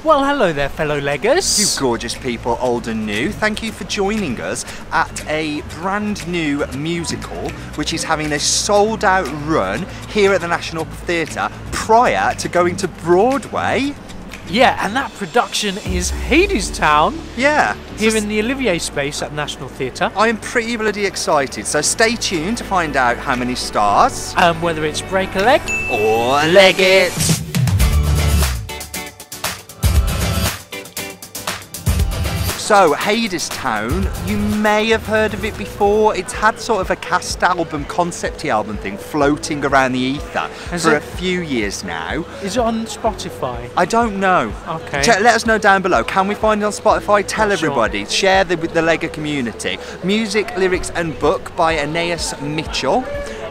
Well, hello there, fellow leggers. You gorgeous people, old and new. Thank you for joining us at a brand new musical which is having a sold-out run here at the National Theatre prior to going to Broadway. Yeah, and that production is Hadestown. Yeah. Here in the Olivier space at National Theatre. I am pretty bloody excited, so stay tuned to find out how many stars. Whether it's break a leg or leg it. So, Hadestown, you may have heard of it before. It's had sort of a cast album, concept-y album thing floating around the ether for a few years now. Is it on Spotify? I don't know. Okay. Let us know down below. Can we find it on Spotify? Tell everybody. Sure. Share with the Lega community. Music, lyrics and book by Anaïs Mitchell,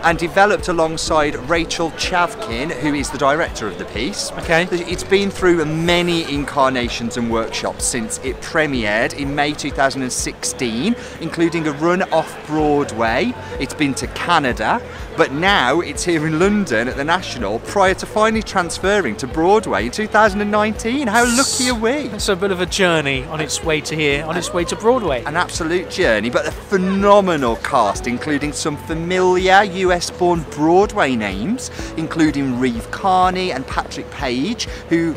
and developed alongside Rachel Chavkin, who is the director of the piece. Okay. It's been through many incarnations and workshops since it premiered in May 2016, including a run off Broadway. It's been to Canada, but now it's here in London at the National prior to finally transferring to Broadway in 2019. How lucky are we? It's a bit of a journey on its way to here, on its way to Broadway. An absolute journey, but a phenomenal cast, including some familiar US-born Broadway names, including Reeve Carney and Patrick Page, who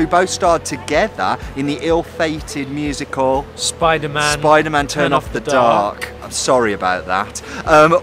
both starred together in the ill-fated musical Spider-Man Turn Off the Dark. I'm sorry about that.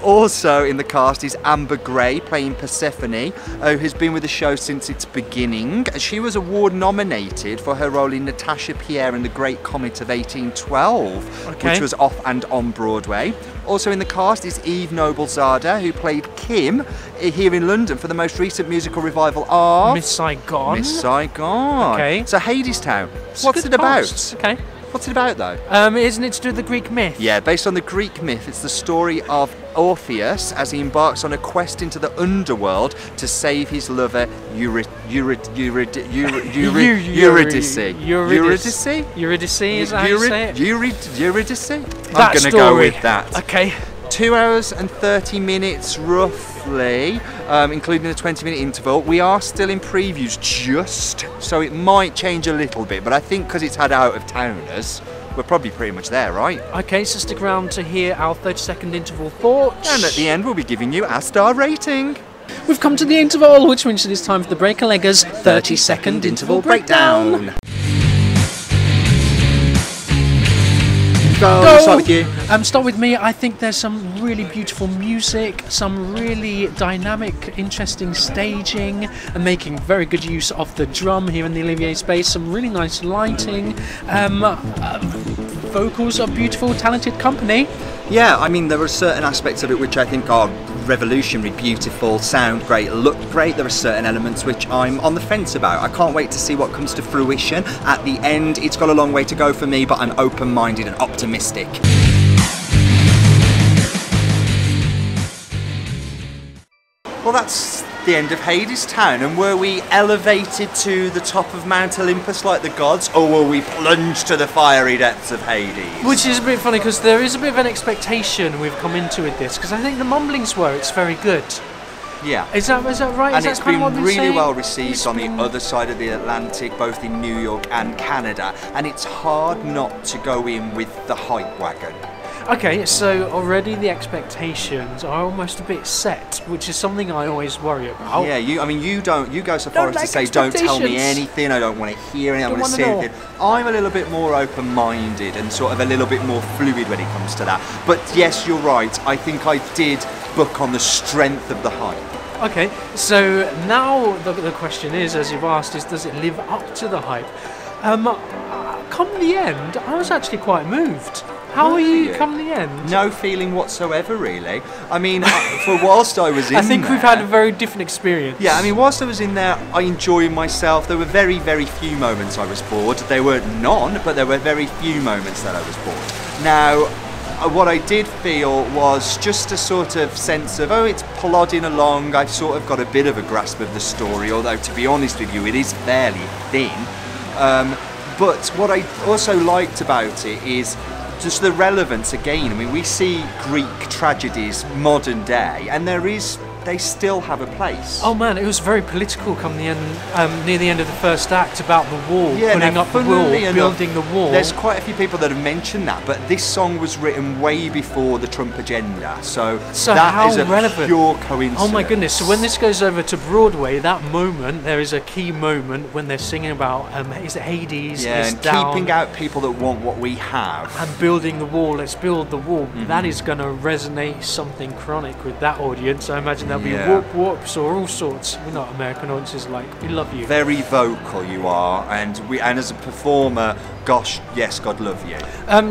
Also in the cast is Amber Gray playing Persephone, who has been with the show since its beginning. She was award nominated for her role in Natasha Pierre and the Great Comet of 1812, which was off and on Broadway. Also in the cast is Eve Noblezada, who played Kim here in London for the most recent musical revival of Miss Saigon. Miss Saigon. Okay. So Hadestown, what's it about? Okay. What's it about though? Isn't it to do with the Greek myth? Yeah, based on the Greek myth, it's the story of Orpheus as he embarks on a quest into the underworld to save his lover Eurydice. Eurydice, is that how you say it? Eurydice? I'm That going to story. go with that. Okay. 2 hours and 30 minutes roughly, including a 20-minute interval. We are still in previews so it might change a little bit, but I think because it's had out-of-towners, we're probably pretty much there, right? Okay, so stick around to hear our 30-second interval thoughts. And at the end, we'll be giving you our star rating. We've come to the interval, which means it is time for the Break a Leggers 30-second interval breakdown. Go. Start with you. Start with me. I think there's some really beautiful music, some really dynamic, interesting staging, and making very good use of the drum here in the Olivier space. Some really nice lighting. Vocals of beautiful, talented company. Yeah, I mean, there are certain aspects of it which I think are revolutionary, beautiful, sound great, look great. There are certain elements which I'm on the fence about. I can't wait to see what comes to fruition. At the end, it's got a long way to go for me, but I'm open-minded and optimistic. Well, that's the end of Hadestown, and were we elevated to the top of Mount Olympus like the gods, or were we plunged to the fiery depths of Hades? Which is a bit funny, because there is a bit of an expectation we've come into with this, because I think the mumblings were it's very good. Yeah. Is that right? And it's been really well received on the other side of the Atlantic, both in New York and Canada, and it's hard not to go in with the hype wagon. Okay, so already the expectations are almost a bit set, which is something I always worry about. Yeah, you go so far as to say, don't tell me anything, I don't want to hear anything, I don't want to see anything. I'm a little bit more open-minded and sort of a little bit more fluid when it comes to that. But yes, you're right, I think I did book on the strength of the hype. Okay, so now the question is, as you've asked, is does it live up to the hype? Come the end, I was actually quite moved. How are you come the end? No feeling whatsoever, really. I mean, for whilst I was in there... I think we've had a very different experience. Yeah, I mean, whilst I was in there, I enjoyed myself. There were very, very few moments I was bored. There were none, but there were very few moments that I was bored. Now, what I did feel was just a sort of sense of, oh, it's plodding along. I've sort of got a bit of a grasp of the story, although, to be honest with you, it is fairly thin. But what I also liked about it is just the relevance again. I mean, we see Greek tragedies modern day, and there is they still have a place. Oh man, it was very political come the end, near the end of the first act about the wall, putting up the wall, building the wall. There's quite a few people that have mentioned that, but this song was written way before the Trump agenda, so that is a relevant. Pure coincidence. Oh my goodness, so when this goes over to Broadway, that moment, there is a key moment when they're singing about, is it Hades, is and down, keeping out people that want what we have. and building the wall, let's build the wall. That is going to resonate something chronic with that audience. I imagine there'll be whoop-whoops or all sorts. We're not American audiences, like, we love you. Very vocal you are, and as a performer, gosh, yes, God love you.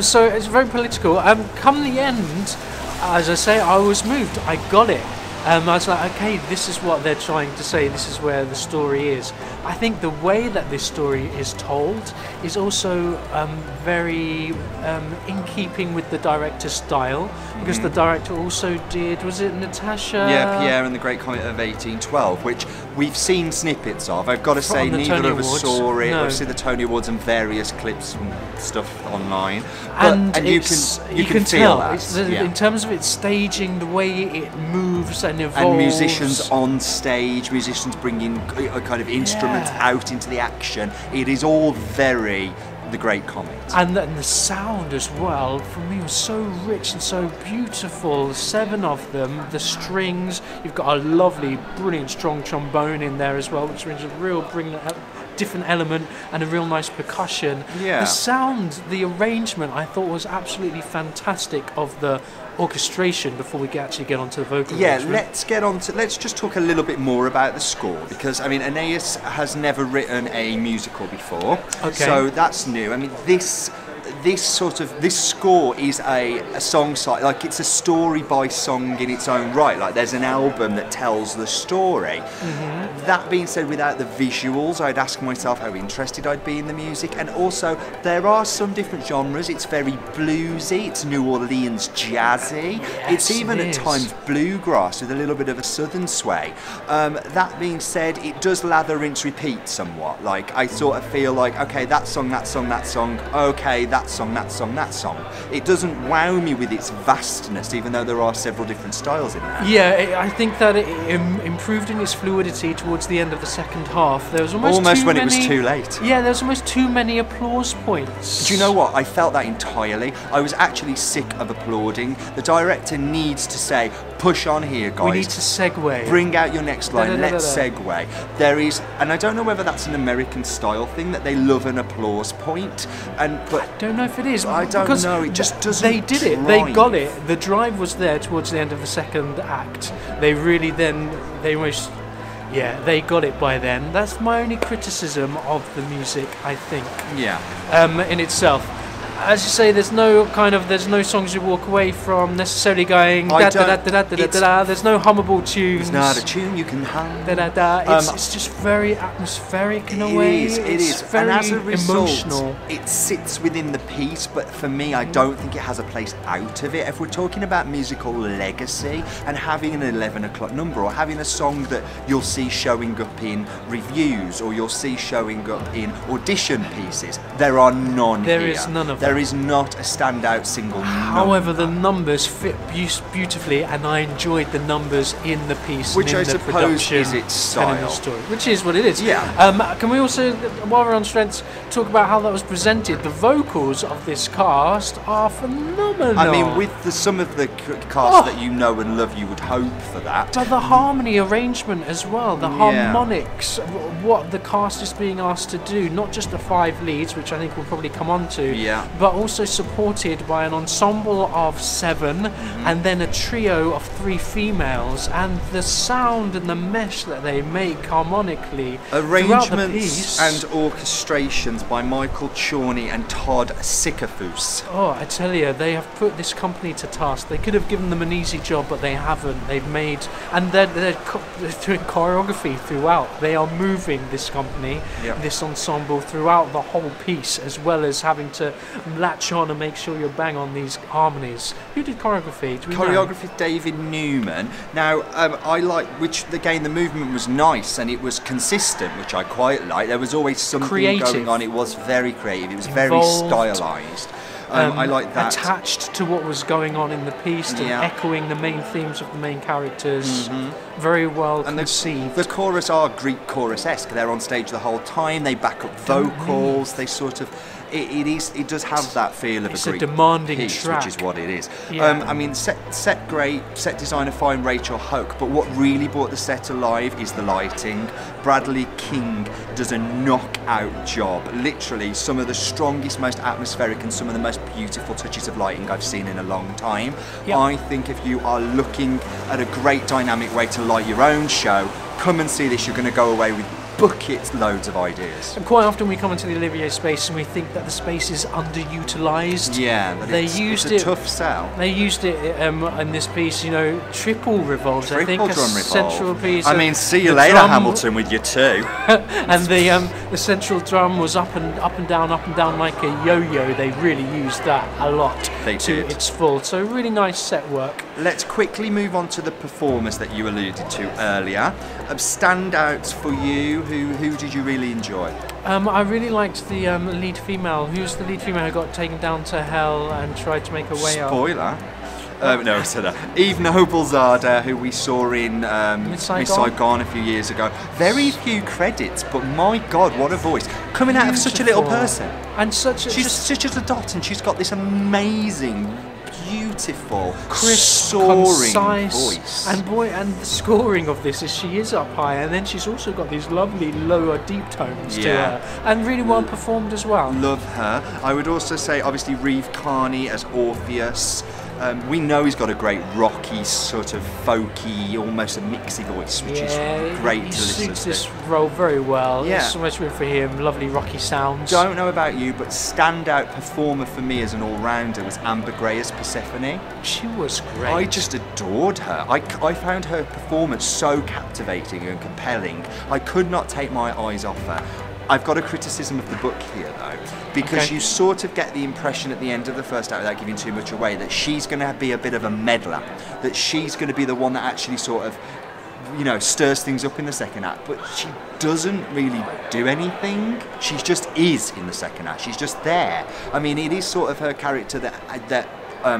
So it's very political. Come the end, as I say, I was moved. I got it. I was like, okay, this is what they're trying to say. This is where the story is. I think the way that this story is told is also very in keeping with the director's style, because the director also did, was it Natasha? Yeah, Pierre and the Great Comet of 1812, which we've seen snippets of. I've got to say, neither of us saw it. No. We've seen the Tony Awards and various clips and stuff online. And you can feel tell that. In terms of its staging, the way it moves and evolves. And musicians on stage, musicians bringing a kind of instruments out into the action. It is all very The Great Comet. And the sound as well, for me, was so rich and so beautiful. 7 of them, the strings, you've got a lovely, brilliant, strong trombone in there as well, which brings a different element and a real nice percussion. Yeah. The sound, the arrangement, I thought was absolutely fantastic of the orchestration before we actually get onto the vocal arrangement. Let's just talk a little bit more about the score, because I mean, Anaïs has never written a musical before, so that's new. I mean, this score is a song site, like it's a story by song in its own right. Like there's an album that tells the story. That being said, without the visuals, I'd ask myself how interested I'd be in the music. And also, there are some different genres. It's very bluesy, it's New Orleans jazzy, it's even at times bluegrass with a little bit of a southern sway. That being said, it does lather, rinse, repeat somewhat. Like I sort of feel like, okay, that song, okay, that song. It doesn't wow me with its vastness, even though there are several different styles in there. Yeah, I think that it improved in its fluidity towards the end of the second half. There was almost when it was too late. Yeah, there was almost too many applause points. Do you know what? I felt that entirely. I was actually sick of applauding. The director needs to say, push on here, guys. We need to segue. Bring out your next line. Let's segue. There is, and I don't know whether that's an American style thing, that they love an applause point. But I don't know if it is. I don't know. It just doesn't. They did it. They got it. The drive was there towards the end of the second act. They really they got it by then. That's my only criticism of the music, I think. Yeah. In itself. As you say, there's no songs you walk away from necessarily going da da da da da da da. There's no hummable tunes. It's not a tune you can hum. Da da da. It's just very atmospheric in a way. It is. Very and as a result, emotional. It sits within the piece, but for me, I don't think it has a place out of it. If we're talking about musical legacy and having an 11 o'clock number, or having a song that you'll see showing up in reviews, or you'll see showing up in audition pieces, there are none here. There is none of them. There is not a standout single However, the numbers fit beautifully, and I enjoyed the numbers in the piece, which and in I the suppose production is its style. and in the story, which is what it is. Yeah. Can we also, while we're on strengths, talk about how that was presented? The vocals of this cast are phenomenal. I mean, with some of the cast that you know and love, you would hope for that. But the harmony arrangement as well, the harmonics, what the cast is being asked to do, not just the 5 leads, which I think we'll probably come on to, but also supported by an ensemble of 7 and then a trio of 3 females, and the sound and the mesh that they make harmonically arrangements throughout the piece. And orchestrations by Michael Chorney and Todd Sikafus. Oh, I tell you, they have put this company to task. They could have given them an easy job, but they haven't. They've made, and they're doing choreography throughout. They are moving this company, this ensemble throughout the whole piece, as well as having to latch on and make sure you're bang on these harmonies. Who did choreography? Do we Choreography, know? David Newman. Now, I like, which again, the movement was nice and it was consistent, which I quite like. There was always something going on. It was very creative. It was very stylized. I like that. Attached to what was going on in the piece, to echoing the main themes of the main characters. Very well conceived. The chorus are Greek chorus-esque. They're on stage the whole time. They back up vocals. They sort of. It does have that feel of a Greek demanding piece, track. which is what it is. Yeah. I mean, set great, set designer fine, Rachel Chavkin. But what really brought the set alive is the lighting. Bradley King does a knockout job. Literally, some of the strongest, most atmospheric, and some of the most beautiful touches of lighting I've seen in a long time. Yep. I think if you are looking at a great dynamic way to light your own show, come and see this. You're going to go away with buckets loads of ideas. And quite often we come into the Olivier space and we think that the space is underutilised. Yeah, it's a tough sell. They used it in this piece, you know, triple revolves. I think drum a revolve. central piece. I mean, see you later, Hamilton, with your two. And the central drum was up and down like a yo-yo. They really used that a lot. They did. Its full. So really nice set work. Let's quickly move on to the performers that you alluded to earlier. Standouts for you. Who did you really enjoy? I really liked the lead female. Who's the lead female who got taken down to hell and tried to make her way up? Spoiler. No, I said that. Eve Noblezada, who we saw in Miss Saigon a few years ago. Very few credits, but my God, what a voice! Coming out of such a little person, and she's such a dot, and she's got this amazing, beautiful, crisp, soaring concise voice. And the scoring of this is she is up high, and then she's also got these lovely lower deep tones to her, and really well performed as well. Love her. I would also say, obviously, Reeve Carney as Orpheus. We know he's got a great rocky, sort of folky, almost a mixy voice, which is great to listen to. He suits this role very well. Yeah. There's so much room for him, lovely rocky sounds. Don't know about you, but standout performer for me as an all-rounder was Amber Gray as Persephone. She was great. I just adored her. I found her performance so captivating and compelling. I could not take my eyes off her. I've got a criticism of the book here, though, because you sort of get the impression at the end of the first act, without giving too much away, that she's going to be a bit of a meddler, that she's going to be the one that actually sort of, you know, stirs things up in the second act, but she doesn't really do anything. She just is in the second act. She's just there. I mean, it is sort of her character that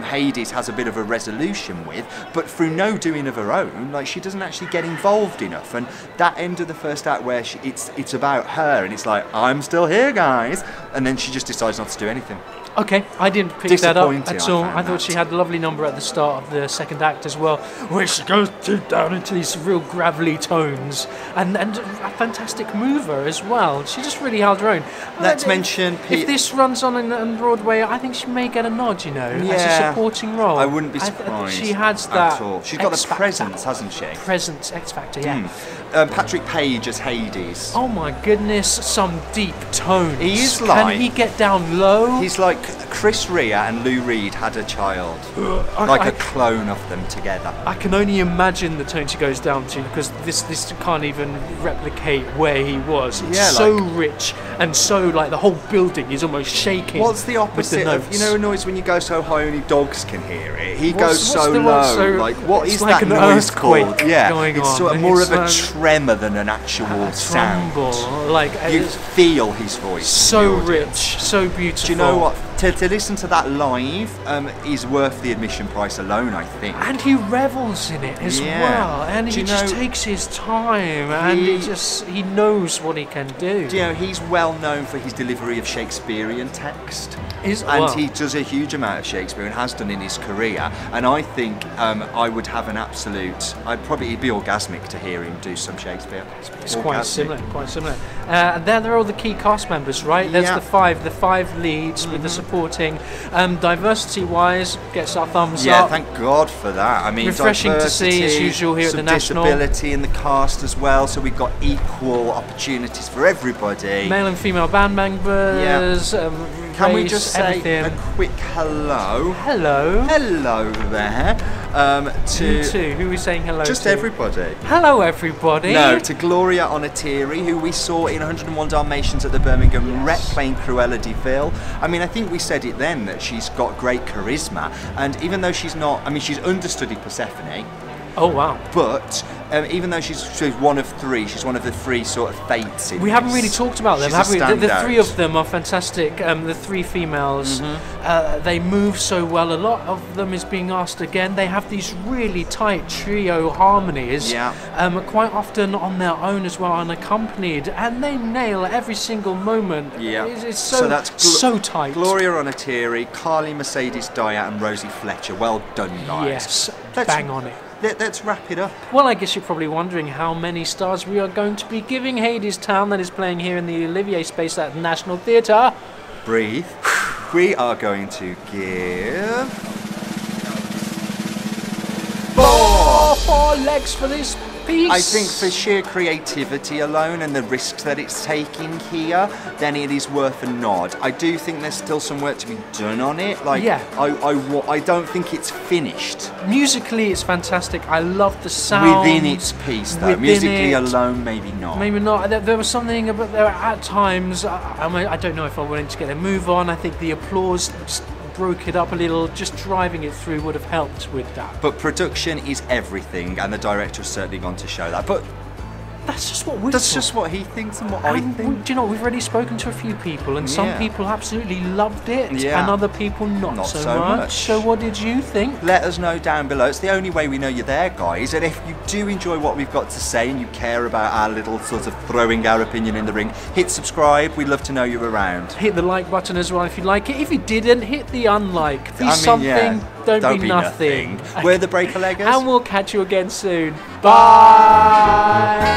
Hades has a bit of a resolution with, but through no doing of her own, like, she doesn't actually get involved enough. And that end of the first act where it's about her, and it's like, I'm still here, guys, and then she just decides not to do anything. Okay, I didn't pick that up at all. I thought she had a lovely number at the start of the second act as well, where she goes down into these real gravelly tones, and a fantastic mover as well. She just really held her own. Let's mention if this runs on Broadway, I think she may get a nod, you know, as a supporting role. I wouldn't be surprised. She has that at all. She's got the presence, hasn't she? Presence, X Factor, yeah. Patrick Page as Hades. Oh my goodness, some deep tones. He is like... Can he get down low? He's like Chris Rea and Lou Reed had a child. Like a clone of them together. I can only imagine the tones he goes down to, because this can't even replicate where he was. It's so rich, and so, like, the whole building is almost shaking. What's the opposite of, you know, a noise when you go so high only dogs can hear it? He goes so low. Like, what is that noise called? Yeah, it's sort of more of a tremor than an actual sound. Like, you feel his voice. So rich, so beautiful. Do you know what? To listen to that live is worth the admission price alone, I think. And he revels in it as well, and he just takes his time, and he knows what he can do. Do you know, he's well known for his delivery of Shakespearean text. He does a huge amount of Shakespeare and has done in his career, and I think I'd probably be orgasmic to hear him do some Shakespeare. It's quite similar. And then there are all the key cast members, right? There's the five leads with the supporting. Diversity-wise, gets our thumbs up. Yeah, thank God for that. I mean, refreshing to see as usual here at the National. Disability in the cast as well, so we've got equal opportunities for everybody. Male and female band members. Can we just say everything. a quick hello? Hello there. To who are we saying hello to? Just everybody. Hello, everybody. No, to Gloria Onatiri, who we saw in 101 Dalmatians at the Birmingham Rec playing Cruella de Vil. I mean, I think we said it then that she's got great charisma, and even though she's not, I mean, she's understudy Persephone. Oh wow. But even though she's one of three, she's one of the three sort of fates in We haven't really talked about them, have we? The three of them are fantastic. The three females, they move so well. A lot of them is being asked again. They have these really tight trio harmonies, quite often on their own as well, unaccompanied, and they nail every single moment. Yeah, it's so that's so tight. Gloria Onatiri, Carly Mercedes Dyatt, and Rosie Fletcher. Well done, guys. Yes, bang on it. Let's wrap it up. Well, I guess you're probably wondering how many stars we are going to be giving Hadestown, that is playing here in the Olivier space at the National Theatre. Breathe. We are going to give... 4 legs for this piece. I think for sheer creativity alone and the risks that it's taking here, then it is worth a nod. I do think there's still some work to be done on it. Like, I don't think it's finished. Musically, it's fantastic. I love the sound. Within its piece, though. Musically alone, maybe not. Maybe not. There was something about there at times. I don't know if I wanted to get a move on. I think the applause just broke it up a little. Just driving it through would have helped with that. But production is everything, and the director has certainly gone to show that. But that's just what we. That's just what he thinks and what I think. Do you know, we've already spoken to a few people, and some people absolutely loved it, and other people not so much. So what did you think? Let us know down below. It's the only way we know you're there, guys. And if you do enjoy what we've got to say and you care about our little sort of throwing our opinion in the ring, hit subscribe. We'd love to know you're around. Hit the like button as well if you like it. If you didn't, hit the unlike. Be something, don't be nothing. We're the Break-A-Leggers. And we'll catch you again soon. Bye!